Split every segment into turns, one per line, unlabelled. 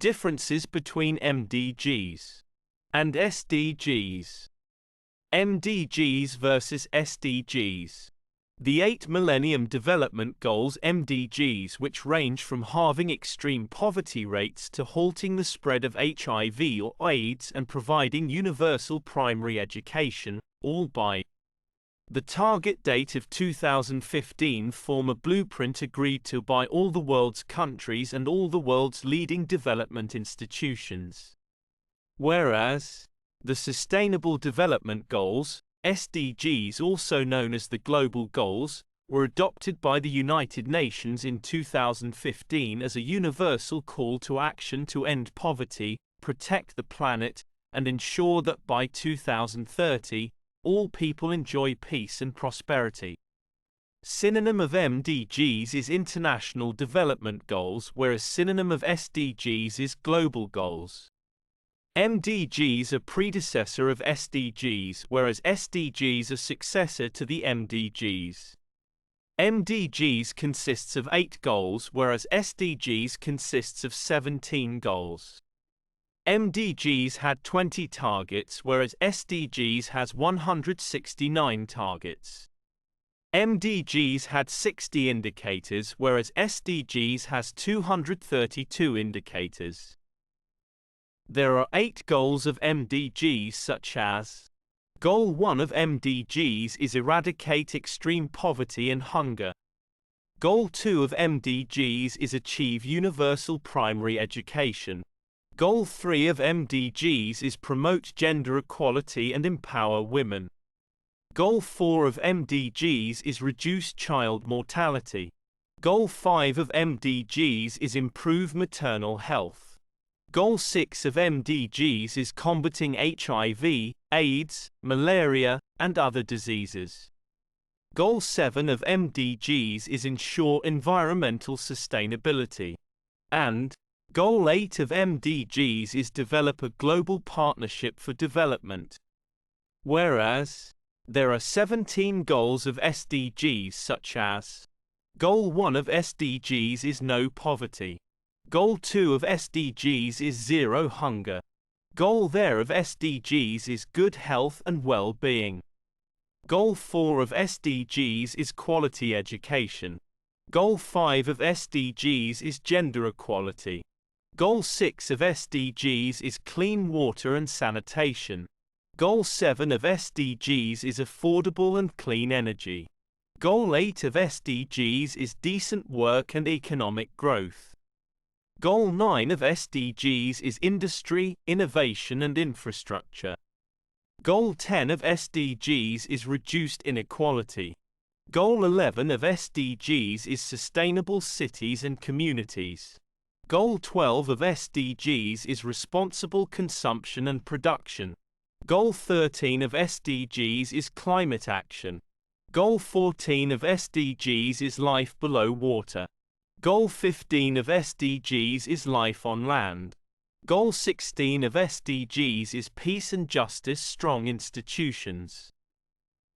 Differences between MDGs and SDGs. MDGs versus SDGs. The 8 Millennium Development Goals (MDGs), which range from halving extreme poverty rates to halting the spread of HIV or AIDS and providing universal primary education, all by the target date of 2015, form a blueprint agreed to by all the world's countries and all the world's leading development institutions. Whereas the Sustainable Development Goals, SDGs, also known as the Global Goals, were adopted by the United Nations in 2015 as a universal call to action to end poverty, protect the planet, and ensure that by 2030, all people enjoy peace and prosperity. Synonym of MDGs is International Development Goals, whereas synonym of SDGs is Global Goals. MDGs are predecessor of SDGs, whereas SDGs are successor to the MDGs. MDGs consists of 8 goals, whereas SDGs consists of 17 goals. MDGs had 20 targets, whereas SDGs has 169 targets. MDGs had 60 indicators, whereas SDGs has 232 indicators. There are 8 goals of MDGs, such as: Goal 1 of MDGs is eradicate extreme poverty and hunger. Goal 2 of MDGs is achieve universal primary education. Goal 3 of MDGs is promote gender equality and empower women. Goal 4 of MDGs is reduce child mortality. Goal 5 of MDGs is improve maternal health. Goal 6 of MDGs is combating HIV, AIDS, malaria, and other diseases. Goal 7 of MDGs is ensure environmental sustainability. And Goal 8 of MDGs is develop a global partnership for development. Whereas there are 17 goals of SDGs, such as: Goal 1 of SDGs is no poverty. Goal 2 of SDGs is zero hunger. Goal 3 of SDGs is good health and well-being. Goal 4 of SDGs is quality education. Goal 5 of SDGs is gender equality. Goal 6 of SDGs is clean water and sanitation. Goal 7 of SDGs is affordable and clean energy. Goal 8 of SDGs is decent work and economic growth. Goal 9 of SDGs is industry, innovation and infrastructure. Goal 10 of SDGs is reduced inequality. Goal 11 of SDGs is sustainable cities and communities. Goal 12 of SDGs is responsible consumption and production. Goal 13 of SDGs is climate action. Goal 14 of SDGs is life below water. Goal 15 of SDGs is life on land. Goal 16 of SDGs is peace and justice, strong institutions.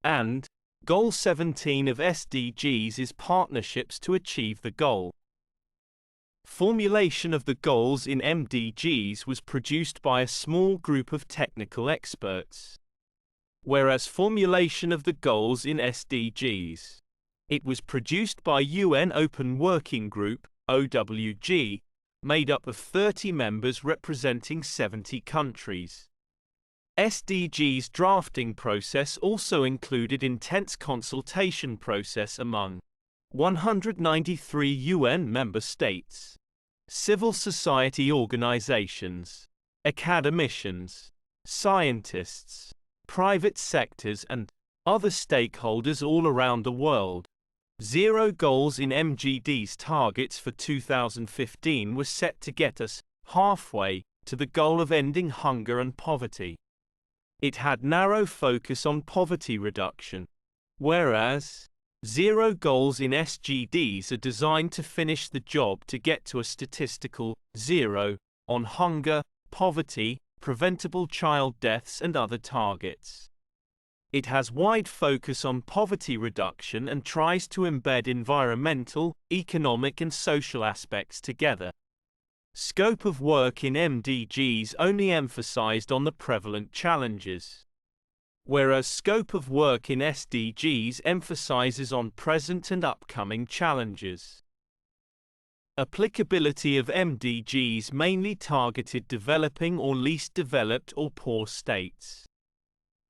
And Goal 17 of SDGs is partnerships to achieve the goal. Formulation of the goals in MDGs was produced by a small group of technical experts, whereas formulation of the goals in SDGs, it was produced by UN Open Working Group, OWG, made up of 30 members representing 70 countries. SDGs drafting process also included intense consultation process among 193 UN member states, civil society organizations, academicians, scientists, private sectors and other stakeholders all around the world. 0 goals in MDGs targets for 2015 were set to get us halfway to the goal of ending hunger and poverty. It had narrow focus on poverty reduction, whereas 0 goals in SDGs are designed to finish the job to get to a statistical 0 on hunger, poverty, preventable child deaths and other targets. It has wide focus on poverty reduction and tries to embed environmental, economic and social aspects together. Scope of work in MDGs only emphasized on the prevalent challenges, whereas scope of work in SDGs emphasizes on present and upcoming challenges. Applicability of MDGs mainly targeted developing or least developed or poor states.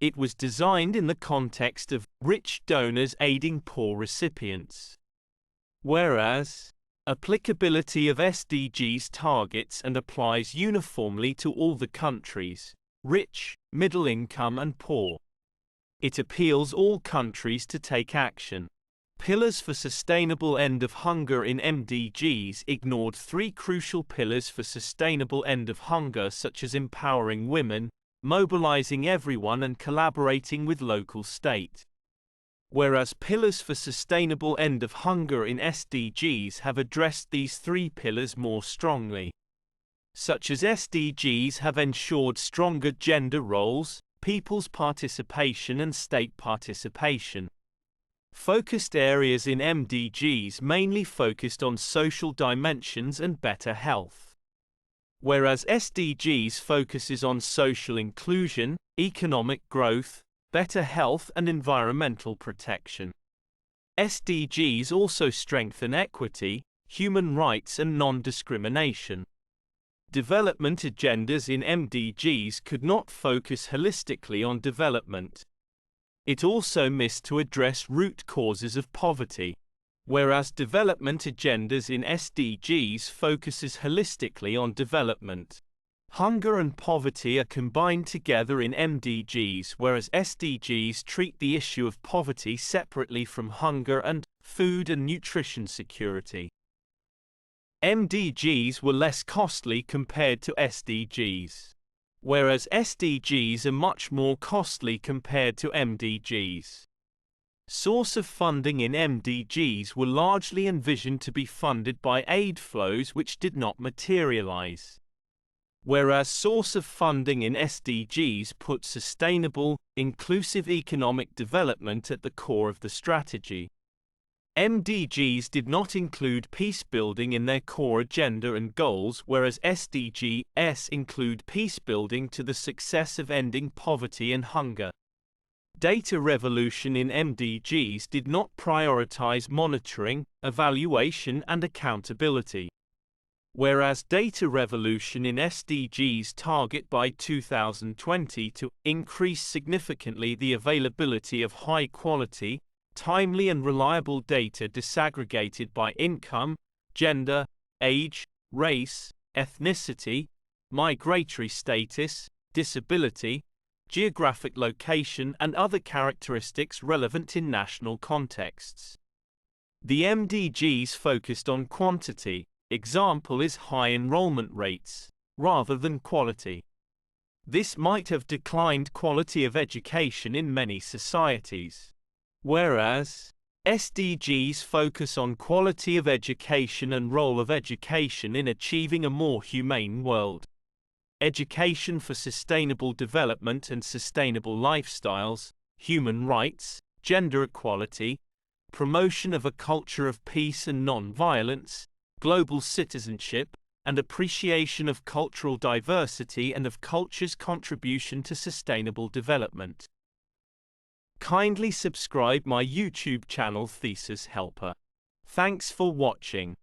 It was designed in the context of rich donors aiding poor recipients, whereas applicability of SDGs targets and applies uniformly to all the countries, rich, middle income and poor. It appeals all countries to take action. Pillars for sustainable end of hunger in MDGs ignored three crucial pillars for sustainable end of hunger, such as empowering women, mobilizing everyone and collaborating with local state. Whereas pillars for sustainable end of hunger in SDGs have addressed these three pillars more strongly, such as SDGs have ensured stronger gender roles, people's participation and state participation. Focused areas in MDGs mainly focused on social dimensions and better health, whereas SDGs focuses on social inclusion, economic growth, better health and environmental protection. SDGs also strengthen equity, human rights and non-discrimination. Development agendas in MDGs could not focus holistically on development. It also missed to address root causes of poverty, whereas development agendas in SDGs focuses holistically on development. Hunger and poverty are combined together in MDGs, whereas SDGs treat the issue of poverty separately from hunger and food and nutrition security. MDGs were less costly compared to SDGs, whereas SDGs are much more costly compared to MDGs. Source of funding in MDGs were largely envisioned to be funded by aid flows which did not materialize, whereas source of funding in SDGs put sustainable, inclusive economic development at the core of the strategy. MDGs did not include peace building in their core agenda and goals, whereas SDGs include peace building to the success of ending poverty and hunger. Data revolution in MDGs did not prioritize monitoring, evaluation and accountability, whereas data revolution in SDGs target by 2020 to increase significantly the availability of high-quality, timely and reliable data disaggregated by income, gender, age, race, ethnicity, migratory status, disability, geographic location and other characteristics relevant in national contexts. The MDGs focused on quantity, example is high enrollment rates, rather than quality. This might have declined quality of education in many societies, whereas SDGs focus on quality of education and role of education in achieving a more humane world. Education for sustainable development and sustainable lifestyles, human rights, gender equality, promotion of a culture of peace and non-violence, global citizenship, and appreciation of cultural diversity and of culture's contribution to sustainable development. Kindly subscribe my YouTube channel Thesis Helper. Thanks for watching.